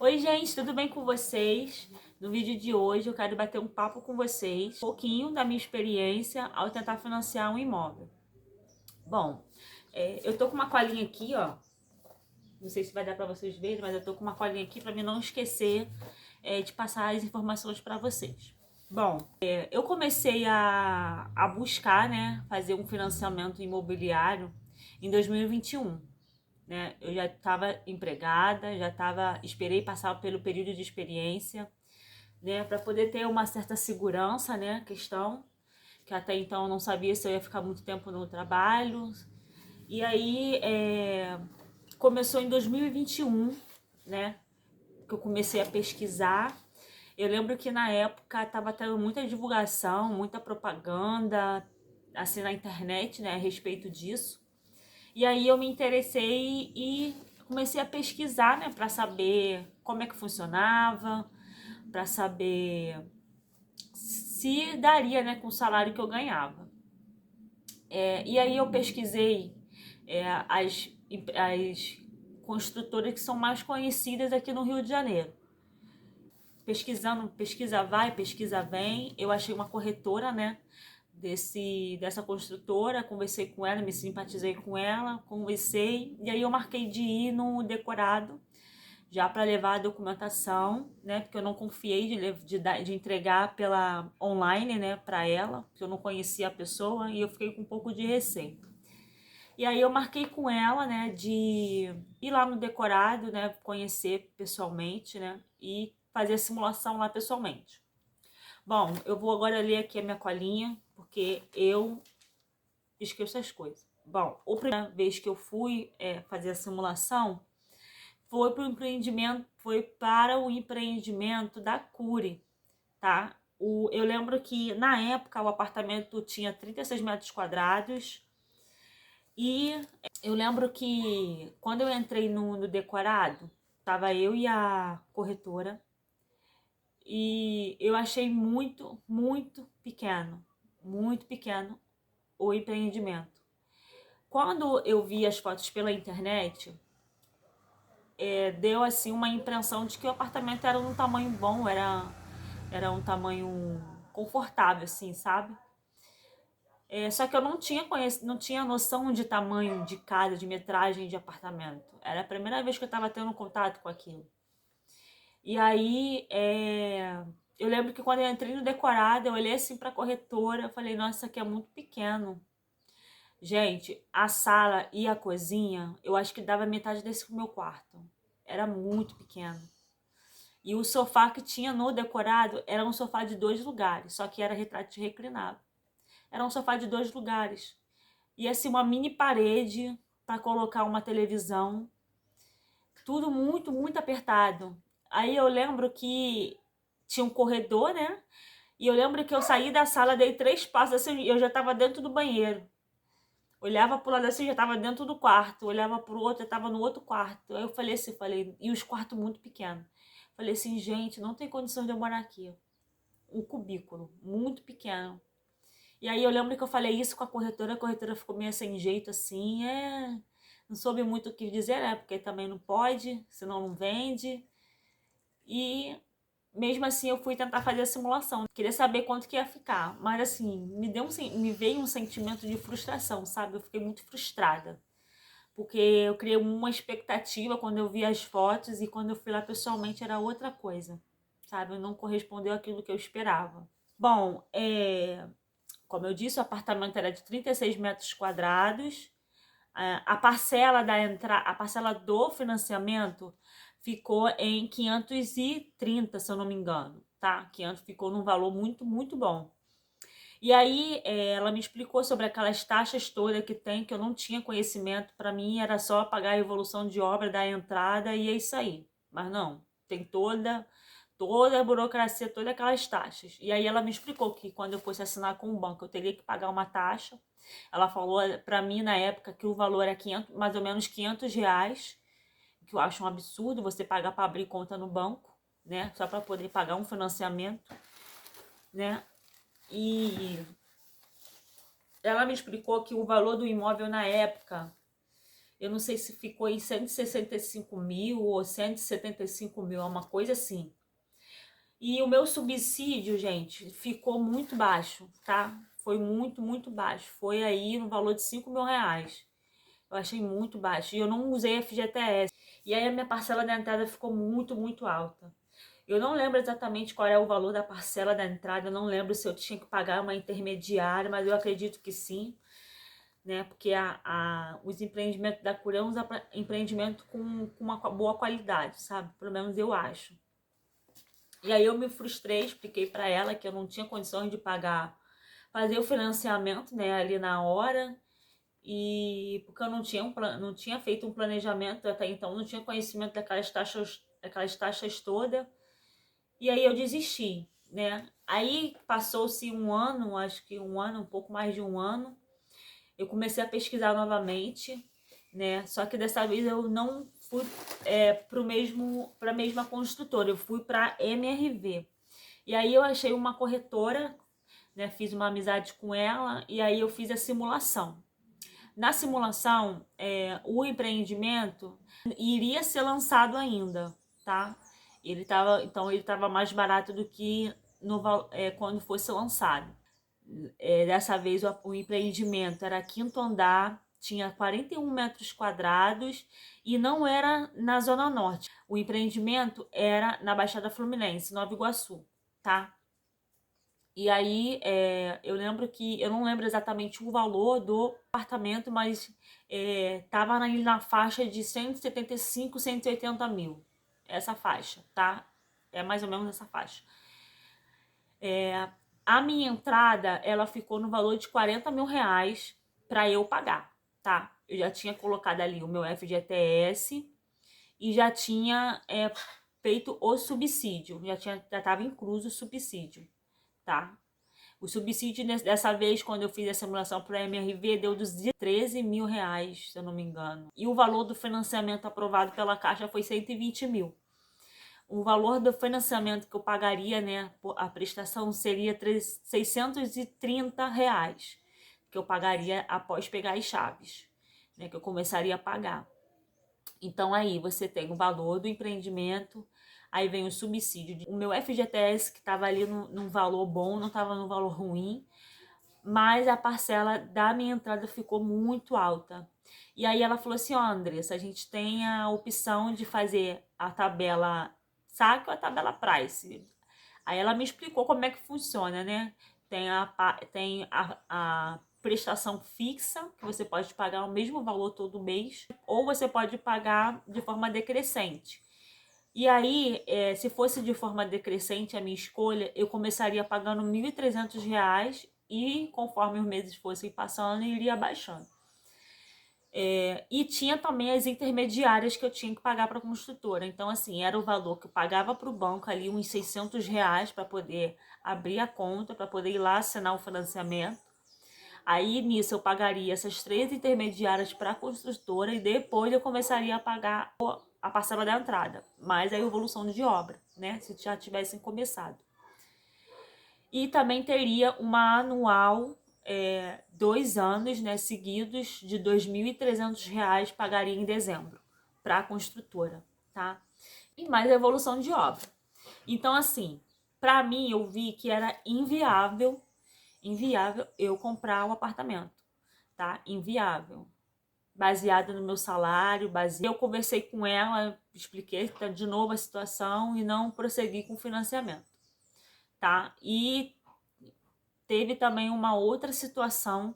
Oi, gente, tudo bem com vocês? No vídeo de hoje eu quero bater um papo com vocês, um pouquinho da minha experiência ao tentar financiar um imóvel. Bom, eu tô com uma colinha aqui, ó. Não sei se vai dar pra vocês verem, mas eu tô com uma colinha aqui pra mim não esquecer de passar as informações pra vocês. Bom, eu comecei a buscar, né, fazer um financiamento imobiliário em 2021. Né? Eu já estava empregada, esperei passar pelo período de experiência, né, para poder ter uma certa segurança, né, questão, que até então eu não sabia se eu ia ficar muito tempo no trabalho. E aí começou em 2021, né, que eu comecei a pesquisar. Eu lembro que na época estava tendo muita divulgação, muita propaganda, assim, na internet, né, a respeito disso. E aí eu me interessei e comecei a pesquisar, né, para saber como é que funcionava, para saber se daria, né, com o salário que eu ganhava. E aí eu pesquisei as construtoras que são mais conhecidas aqui no Rio de Janeiro. Pesquisando, pesquisa vai, pesquisa vem, eu achei uma corretora, né, dessa construtora, conversei com ela, me simpatizei com ela, conversei, e aí eu marquei de ir no decorado, já para levar a documentação, né, porque eu não confiei de entregar pela online, né, para ela, porque eu não conhecia a pessoa e eu fiquei com um pouco de receio. E aí eu marquei com ela, né, de ir lá no decorado, né, conhecer pessoalmente, né, e fazer a simulação lá pessoalmente. Bom, eu vou agora ler aqui a minha colinha, porque eu esqueço as coisas. Bom, a primeira vez que eu fui fazer a simulação foi para o empreendimento da Cury, tá? Eu lembro que na época o apartamento tinha 36 metros quadrados e eu lembro que quando eu entrei no decorado, tava eu e a corretora e eu achei muito pequeno o empreendimento. Quando eu vi as fotos pela internet, deu assim uma impressão de que o apartamento era um tamanho bom, era um tamanho confortável, assim, sabe? Só que eu não tinha noção de tamanho de casa, de metragem de apartamento. Era a primeira vez que eu estava tendo contato com aquilo. E aí, eu lembro que quando eu entrei no decorado, eu olhei assim para a corretora, eu falei, nossa, isso aqui é muito pequeno. Gente, a sala e a cozinha, eu acho que dava metade desse meu quarto. Era muito pequeno. E o sofá que tinha no decorado era um sofá de 2 lugares, só que era retrato reclinado. Era um sofá de 2 lugares. E assim, uma mini parede para colocar uma televisão. Tudo muito apertado. Aí eu lembro que tinha um corredor, né? E eu lembro que eu saí da sala, dei 3 passos assim, eu já estava dentro do banheiro. Olhava pro lado assim, já tava dentro do quarto. Olhava pro outro, já tava no outro quarto. Aí eu falei assim, e os quartos muito pequenos. Falei assim, gente, não tem condição de eu morar aqui. Um cubículo, muito pequeno. E aí eu lembro que eu falei isso com a corretora ficou meio sem jeito assim, não soube muito o que dizer, né? Porque também não pode, senão não vende. E mesmo assim eu fui tentar fazer a simulação. Queria saber quanto que ia ficar. Mas assim, me veio um sentimento de frustração, sabe? Eu fiquei muito frustrada. Porque eu criei uma expectativa quando eu vi as fotos e quando eu fui lá pessoalmente era outra coisa, sabe? Não correspondeu àquilo que eu esperava. Bom, como eu disse, o apartamento era de 36 metros quadrados. A parcela do financiamento ficou em 530, se eu não me engano, tá? 500 ficou num valor muito bom. E aí ela me explicou sobre aquelas taxas todas que tem, que eu não tinha conhecimento. Para mim era só pagar a evolução de obra da entrada e é isso aí. Mas não, tem toda a burocracia, todas aquelas taxas. E aí ela me explicou que quando eu fosse assinar com o banco eu teria que pagar uma taxa. Ela falou para mim na época que o valor era 500, mais ou menos R$ 500, que eu acho um absurdo você pagar para abrir conta no banco, né? Só para poder pagar um financiamento, né? E ela me explicou que o valor do imóvel na época Eu não sei se ficou em 165 mil ou 175 mil, é uma coisa assim. E o meu subsídio, gente, ficou muito baixo, tá? Foi muito, muito baixo. Foi aí no valor de 5 mil reais. Eu achei muito baixo. E eu não usei FGTS. E aí a minha parcela da entrada ficou muito, muito alta. Eu não lembro exatamente qual é o valor da parcela da entrada. Eu não lembro se eu tinha que pagar uma intermediária, mas eu acredito que sim, né? Porque os empreendimentos da Cura é um empreendimento com uma boa qualidade, sabe? Pelo menos eu acho. E aí eu me frustrei, expliquei para ela que eu não tinha condições de pagar, fazer o financiamento, né, ali na hora, e porque eu não tinha feito um planejamento até então, não tinha conhecimento daquelas taxas todas. E aí eu desisti, né? Aí passou-se um ano, acho que um ano, um pouco mais de um ano, eu comecei a pesquisar novamente, né? Só que dessa vez eu não fui para a mesma construtora, eu fui para MRV. E aí eu achei uma corretora, né? Fiz uma amizade com ela e aí eu fiz a simulação. Na simulação, o empreendimento iria ser lançado ainda, tá? Ele estava mais barato do que quando fosse lançado. Dessa vez o empreendimento era quinto andar, tinha 41 metros quadrados e não era na Zona Norte. O empreendimento era na Baixada Fluminense, Nova Iguaçu, tá? E aí eu lembro que, eu não lembro exatamente o valor do apartamento, mas tava ali na faixa de 175, 180 mil. Essa faixa, tá? É mais ou menos essa faixa. A minha entrada, ela ficou no valor de 40 mil reais para eu pagar, tá? Eu já tinha colocado ali o meu FGTS e já tinha feito o subsídio, já estava incluso o subsídio, tá? O subsídio dessa vez, quando eu fiz a simulação para a MRV, deu 13 mil reais, se eu não me engano. E o valor do financiamento aprovado pela Caixa foi 120 mil. O valor do financiamento que eu pagaria, né, a prestação seria 630 reais, que eu pagaria após pegar as chaves, né, que eu começaria a pagar. Então aí você tem o valor do empreendimento, aí vem o subsídio. O meu FGTS, que estava ali num valor bom, não estava num valor ruim, mas a parcela da minha entrada ficou muito alta. E aí ela falou assim, ó, Andressa, a gente tem a opção de fazer a tabela saque ou a tabela price. Aí ela me explicou como é que funciona, né? Tem a prestação fixa, que você pode pagar o mesmo valor todo mês, ou você pode pagar de forma decrescente. E aí, se fosse de forma decrescente a minha escolha, eu começaria pagando R$ 1.300 e conforme os meses fossem passando, iria baixando. E tinha também as intermediárias que eu tinha que pagar para a construtora. Então, assim, era o valor que eu pagava para o banco ali, uns R$ 600 para poder abrir a conta, para poder ir lá assinar o financiamento. Aí, nisso, eu pagaria essas 3 intermediárias para a construtora e depois eu começaria a pagar a parcela da entrada, mais a evolução de obra, né? Se já tivessem começado. E também teria uma anual, 2 anos, né, seguidos de R$ 2.300 pagaria em dezembro para a construtora, tá? E mais a evolução de obra. Então, assim, para mim, eu vi que era inviável eu comprar o apartamento, tá? Inviável. Baseado no meu salário, eu conversei com ela, expliquei de novo a situação e não prossegui com o financiamento, tá? E teve também uma outra situação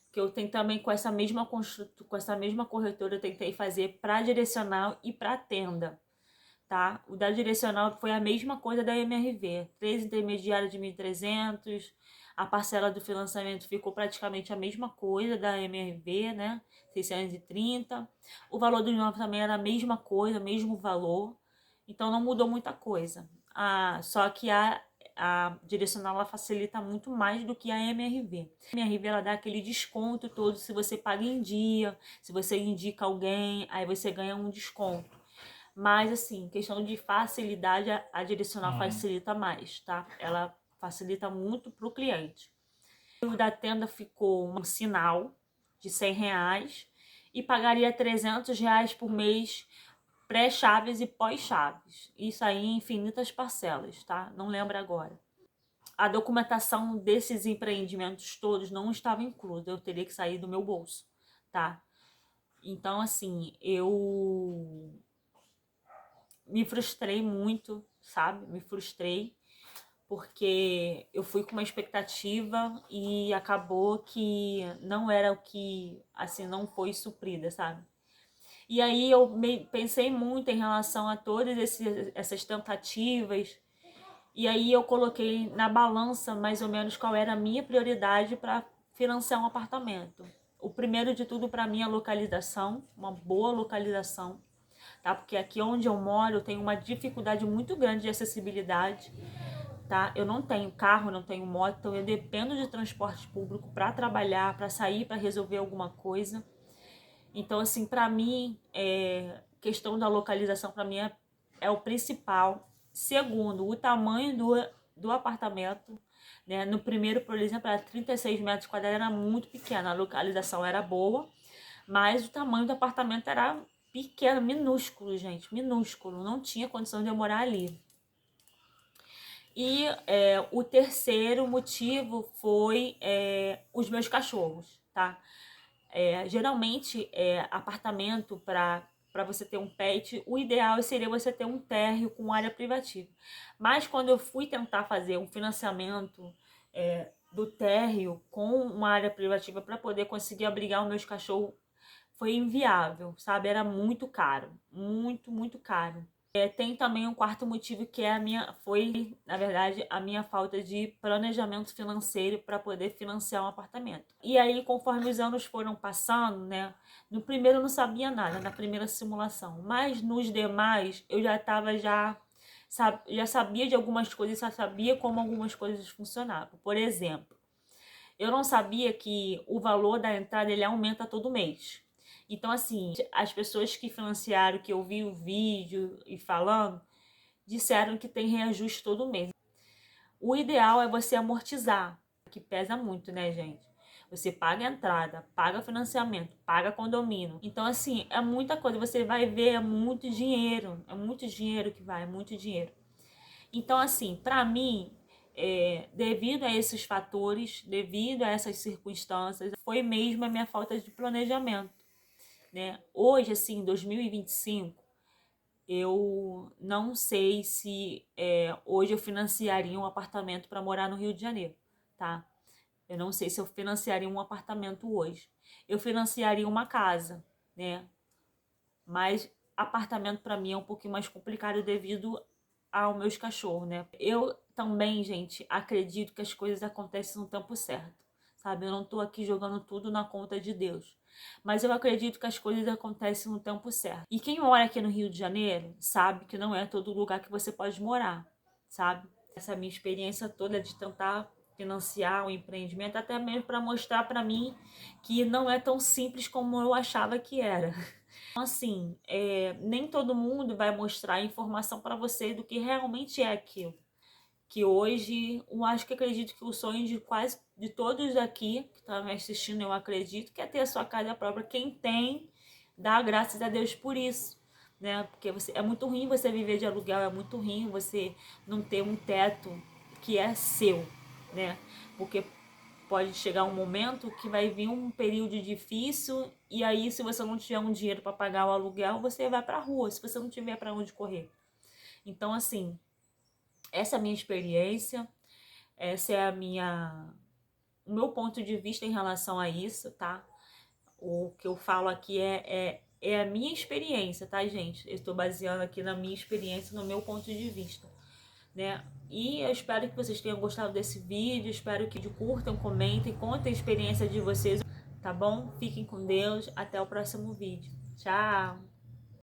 que eu tentei também com essa mesma corretora, eu tentei fazer para direcional e para tenda, tá? O da direcional foi a mesma coisa da MRV, 3 intermediários de 1.300, a parcela do financiamento ficou praticamente a mesma coisa da MRV, né? 630. O valor do imóvel também era a mesma coisa, mesmo valor. Então não mudou muita coisa. Só que a direcional ela facilita muito mais do que a MRV. A MRV ela dá aquele desconto todo se você paga em dia, se você indica alguém, aí você ganha um desconto. Mas assim, questão de facilidade, a direcional facilita mais, tá? Ela facilita muito para o cliente. O da tenda ficou um sinal de R$ 100 e pagaria R$ 300 por mês pré-chaves e pós-chaves. Isso aí em infinitas parcelas, tá? Não lembro agora. A documentação desses empreendimentos todos não estava inclusa, eu teria que sair do meu bolso, tá? Então, assim, eu me frustrei muito, sabe? Me frustrei porque eu fui com uma expectativa e acabou que não era o que, assim, não foi suprida, sabe? E aí eu pensei muito em relação a todas essas tentativas, e aí eu coloquei na balança mais ou menos qual era a minha prioridade para financiar um apartamento. O primeiro de tudo para mim é a localização, uma boa localização, tá? Porque aqui onde eu moro eu tenho uma dificuldade muito grande de acessibilidade, tá? Eu não tenho carro, não tenho moto, então eu dependo de transporte público para trabalhar, para sair, para resolver alguma coisa. Então, assim, para mim, questão da localização para mim é o principal. Segundo, o tamanho do apartamento, né? No primeiro, por exemplo, era 36 metros quadrados, era muito pequena, a localização era boa, mas o tamanho do apartamento era pequeno, minúsculo, gente, minúsculo, não tinha condição de eu morar ali. E o terceiro motivo foi os meus cachorros, tá? Geralmente, apartamento para você ter um pet, o ideal seria você ter um térreo com área privativa. Mas quando eu fui tentar fazer um financiamento do térreo com uma área privativa para poder conseguir abrigar os meus cachorros, foi inviável, sabe? Era muito caro, muito, muito caro. Tem também um quarto motivo que foi, na verdade, a minha falta de planejamento financeiro para poder financiar um apartamento. E aí, conforme os anos foram passando, né? No primeiro eu não sabia nada, na primeira simulação, mas nos demais eu já sabia de algumas coisas, já sabia como algumas coisas funcionavam. Por exemplo, eu não sabia que o valor da entrada ele aumenta todo mês. Então, assim, as pessoas que financiaram, que eu vi o vídeo e falando, disseram que tem reajuste todo mês. O ideal é você amortizar, que pesa muito, né, gente? Você paga a entrada, paga financiamento, paga condomínio. Então, assim, é muita coisa. Você vai ver, é muito dinheiro que vai, é muito dinheiro. Então, assim, para mim, devido a esses fatores, devido a essas circunstâncias, foi mesmo a minha falta de planejamento, né? Hoje, assim, em 2025, eu não sei se hoje eu financiaria um apartamento para morar no Rio de Janeiro, tá? Eu não sei se eu financiaria um apartamento hoje. Eu financiaria uma casa, né? Mas apartamento para mim é um pouquinho mais complicado devido aos meus cachorros, né? Eu também, gente, acredito que as coisas acontecem no tempo certo, sabe? Eu não tô aqui jogando tudo na conta de Deus. Mas eu acredito que as coisas acontecem no tempo certo. E quem mora aqui no Rio de Janeiro sabe que não é todo lugar que você pode morar, sabe? Essa minha experiência toda de tentar financiar um empreendimento, até mesmo para mostrar para mim que não é tão simples como eu achava que era. Então, assim, nem todo mundo vai mostrar informação para você do que realmente é aquilo. Que hoje, eu acho que acredito que o sonho de quase de todos aqui que estão me assistindo, eu acredito, que é ter a sua casa própria. Quem tem, dá graças a Deus por isso, né? Porque é muito ruim você viver de aluguel, é muito ruim você não ter um teto que é seu, né? Porque pode chegar um momento que vai vir um período difícil e aí, se você não tiver um dinheiro para pagar o aluguel, você vai para a rua, se você não tiver para onde correr. Então, assim, essa é a minha experiência, essa é o meu ponto de vista em relação a isso, tá? O que eu falo aqui é a minha experiência, tá, gente? Eu estou baseando aqui na minha experiência, no meu ponto de vista, né? E eu espero que vocês tenham gostado desse vídeo, espero que curtam, comentem, contem a experiência de vocês, tá bom? Fiquem com Deus, até o próximo vídeo. Tchau!